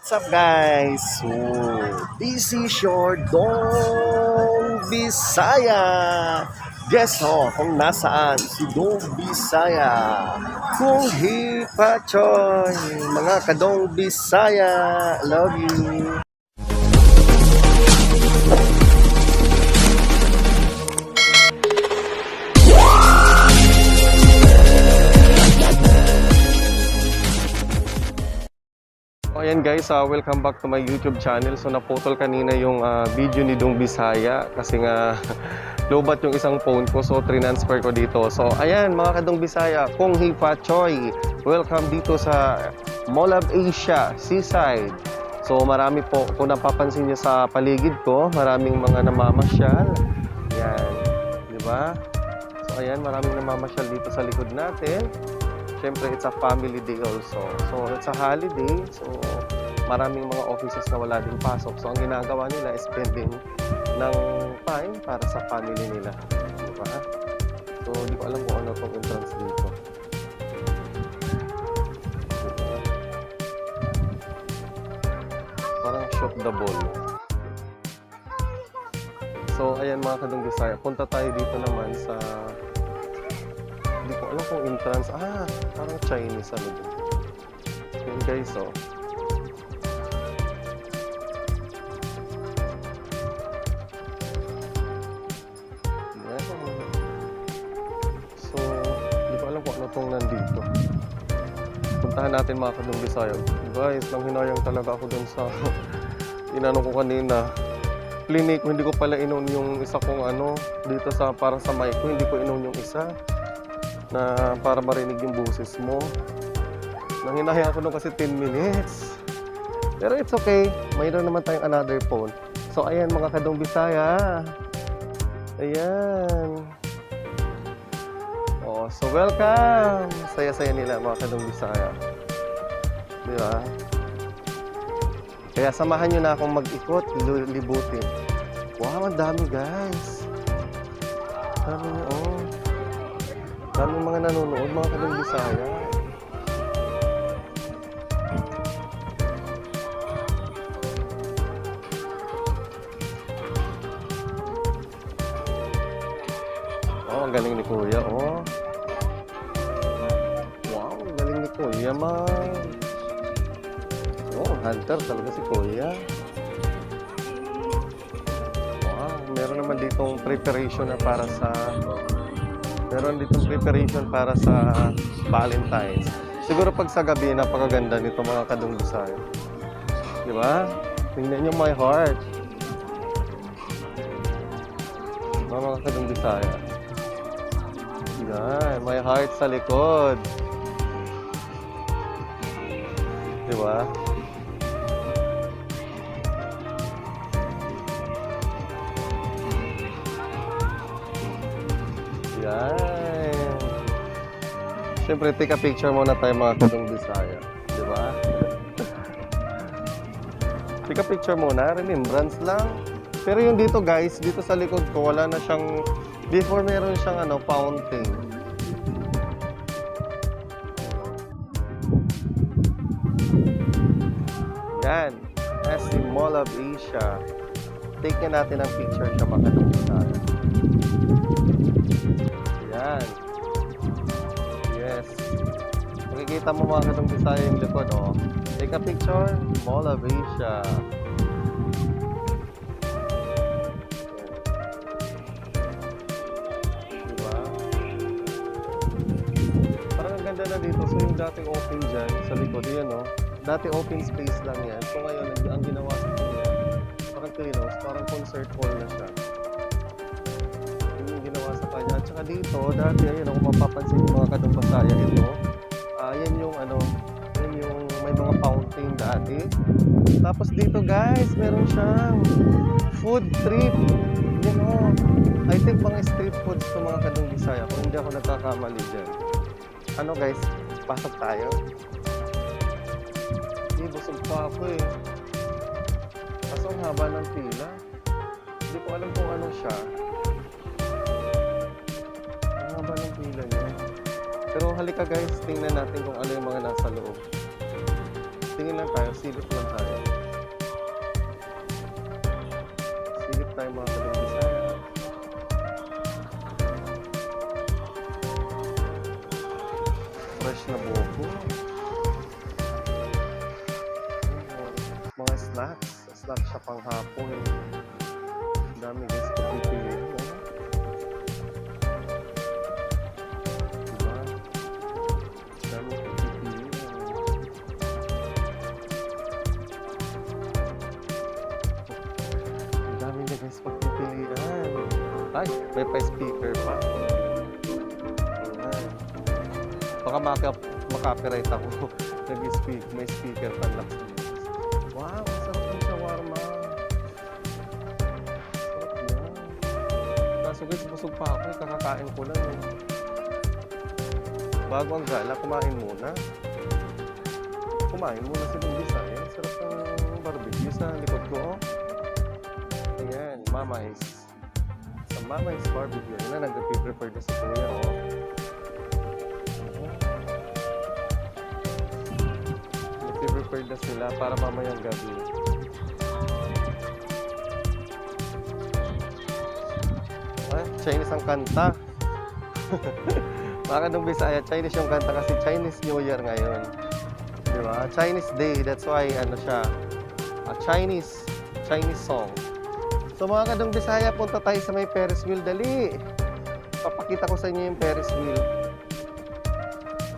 What's up guys? So, this is your Dong Bisaya. Guess kung nasaan si Dong Bisaya. Kung hipachoy, mga kadong Bisaya. Love you. Ayan guys, welcome back to my YouTube channel. So naputol kanina yung video ni Dong Bisaya kasi nga lobat yung isang phone ko, so transfer ko dito. So ayan mga kadong Bisaya, kung hipa choy, welcome dito sa Mall of Asia, Seaside. So marami po, kung napapansin niyo sa paligid ko, maraming mga namamasyal. Ayan, di ba? So ayan, maraming namamasyal dito sa likod natin. Siyempre, it's a family day also. So, it's a holiday. So, maraming mga offices na wala din pasok. So, ang ginagawa nila is spending ng time para sa family nila. Diba? So, hindi ko alam kung ano itong entrance dito. Diba? Parang shop the ball. So, ayan mga kadong Bisaya. Punta tayo dito naman sa... Hindi ko alam kung entrance. Parang Chinese ano din. Yun guys, Yan. So, hindi ko alam kung ano itong nandito. Puntahan natin mga kadong Bisaya. Guys, nang hinayang talaga ako dun sa inano ko kanina. Clinic, hindi ko pala inon yung isa kong dito sa para sa mic ko. Hindi ko inon yung isa na para marinig yung boses mo. Nanghinahaya ako nung kasi 10 minutes. Pero it's okay. Mayroon naman tayong another phone. So ayan mga kadong Bisaya. Ayan. So welcome. Saya-saya nila mga kadong Bisaya. Di ba? Kaya samahan nyo na akong mag-ikot, libutin. Wow, ang dami guys. Dami nyo, daming mga nanonood, mga kadong Bisaya. Ang galing ni Kuya, Wow, ang galing ni Kuya, man. Hunter talaga si Kuya. Wow, meron naman ditong preparation na para sa... Meron ditong preparation para sa Valentine's. Siguro pag sa gabi, napakaganda nito mga kadong Bisaya. Diba? Tingnan nyo my heart. Mga kadong Bisaya. Yan, my heart sa likod. Diba? Yan. Siyempre, take a picture muna tayo mga kadong Bisaya. Diba? Take a picture muna. Remembrance lang. Pero yung dito guys, dito sa likod ko, wala na siyang... Before meron siyang fountain. Yan. SC Mall of Asia. Take na natin ang picture siya mga kadong Bisaya. Yan. Yes. Makikita mo mga kadong Bisaya yung likod, Take a picture, Mall of Asia. Diba? Parang ang ganda na dito. So yung dating open dyan, sa likod, yan, Dati open space lang yan. So ngayon, ang ginawa sa kanya, parang cleanhouse, parang concert hall na siya. At saka dito, dati ayun kung mapapansin yung mga kadong Bisaya ito, yan yung yan yung may mga fountain dati. Tapos dito guys, meron siyang food trip. I think mga street foods to mga kadong Bisaya kung hindi ako nagkakamali dyan. Guys, pasok tayo. Busog pa ako Kaso ang haba ng pila. Hindi ko alam kung ano siya. Haba ng pila niya. Pero halika guys, tingnan natin kung ano yung mga nasa loob. Tingin lang tayo, silip lang tayo. tayo mga Kadong Bisaya. Fresh na buko. Mga snacks. Snacks siya pang hapon. Ang dami guys pagpipiliin. Diba? Ang dami pagpipiliin. Ang dami na guys pagpipilian. Ay, may pa-speaker pa. Ayan. Baka makapiright ako. Nag-speak, may speaker pa lang. Wow, ang sarap ng shawarma. Sarap yan. Kaso guys, busog pa ako. Kakakain ko lang. Bago ang gala, kumain muna. Kumain muna si Dong Bisaya. Sarap ng barbecue sa likod ko. Oh. Ayan, Mama is. Sa Mama is barbecue. Ayan na, nag-prepare na si Kuya. Oh. Prepared na sila para mamayang gabi. Ah, Chinese ang kanta. Mga Kadong Bisaya, Chinese yung kanta kasi Chinese New Year ngayon. Di ba? Chinese Day, that's why ano siya, a Chinese song. So mga Kadong Bisaya, punta tayo sa may Ferris wheel, dali. Papakita ko sa inyo yung Ferris wheel.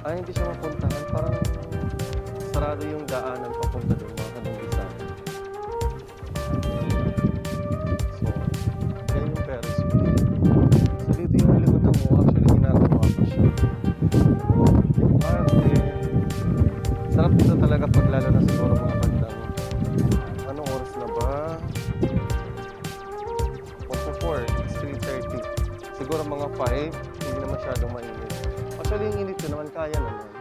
Ay, hindi siya mapuntahan. Parang sarado yung daanan papunta doon, mga Kadong Bisaya. So, yan yung Ferris wheel. So, dito yung likodan mo. Actually, ginagawa ko siya. Arte. Sarap dito talaga pag lalo na siguro mga bandang. Anong oras na ba? 4:04. It's 3:30. Siguro mga 5. Hindi na masyadong mainit. Actually, yung init ko naman kaya naman.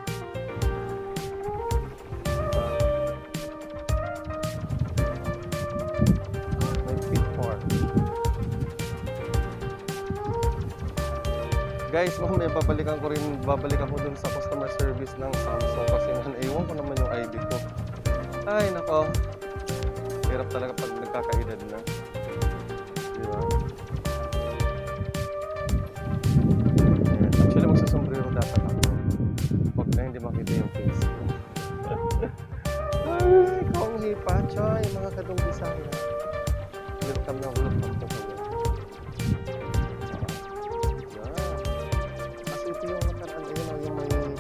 Guys, mamaya babalikan ko dun sa customer service ng Samsung kasi naiwan ko naman yung ID ko. Ay, nako. Hirap talaga pag nagkakaedad na. Di ba? Ayan. Actually, magsasombrero dapat ako. Huwag na hindi makita yung face ko. Ay, kong hipa, choy, mga Kadong Bisaya. Welcome na ulit po kayo.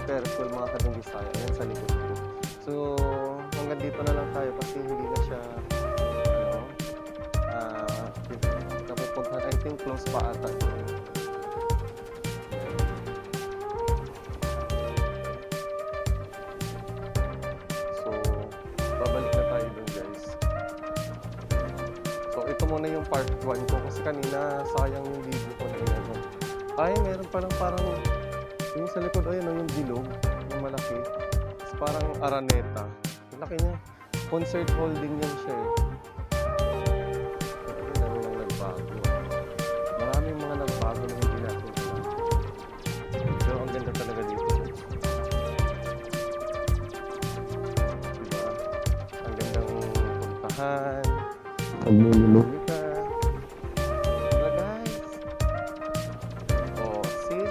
Ferris mga Kadong Bisaya, yan sa likod ko. So, hanggang dito na lang tayo kasi hindi na siya napupuntahan. I think close pa ata. So, babalik na tayo dun guys. So, ito muna yung part 1 ko kasi kanina sayang yung video ko na yun. Ay, meron palang parang yung sa likod, ayun, yung bilog, yung malaki. It's parang Araneta. Yung laki niya. Concert hall din yan siya eh. Ang dami nang nagbago. Maraming mga nagbago na hindi natin alam. Pero ang ganda talaga dito. Diba? Ang gandang puntahan. Ang mululog ka. Diba guys? Oh, see?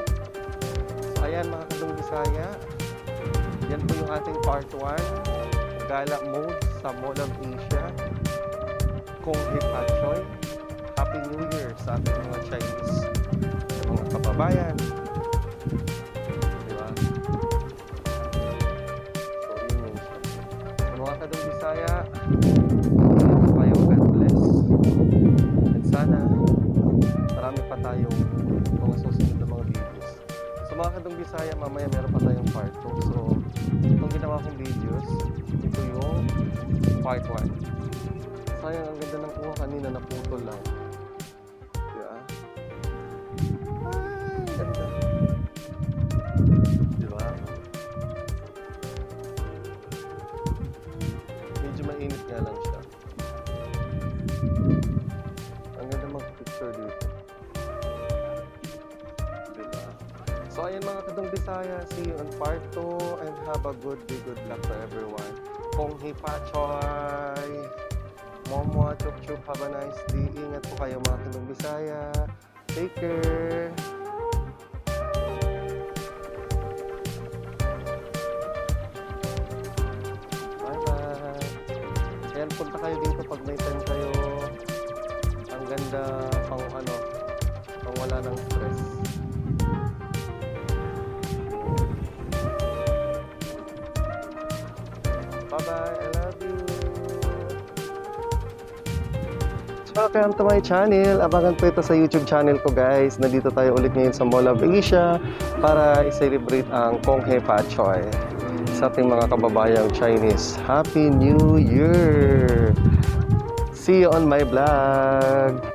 Ayan mga Kadong Bisaya, yan po yung ating part 1 gala mode sa Mall of Asia. Kong Hipa Choy, Happy New Year sa ating mga Chinese sa mga kababayan, diba? So yun yun siya. Sa mga Kadong Bisaya, kayo, God bless, and sana marami pa tayong mga susunod na mga videos. So mga Kadong Bisaya, mamaya meron pa tayong part 2. So, itong ginawa kong videos, ito yung part 1. Sayang, ang ganda ng kuha kanina, naputol lang. Diba? Ay, ganda. Diba? Medyo mainit nga lang siya. Ang ganda mag-picture dito. So ayan mga Kadong Bisaya, see you on part 2 and have a good day, good luck to everyone. Kong Hipa Choy! Momo, chup chup Have a nice day. Ingat po kayo mga Kinong Bisaya. Take care. Bye-bye. Ayan, punta kayo dito pag may time kayo. Ang ganda pang ano, pang wala ng stress. Bye-bye. I love you. Welcome to my channel. Abangan po ito sa YouTube channel ko, guys. Nandito tayo ulit ngayon sa Mall of Asia para i-celebrate ang Konghe Pachoy sa ating mga kababayang Chinese. Happy New Year! See you on my vlog!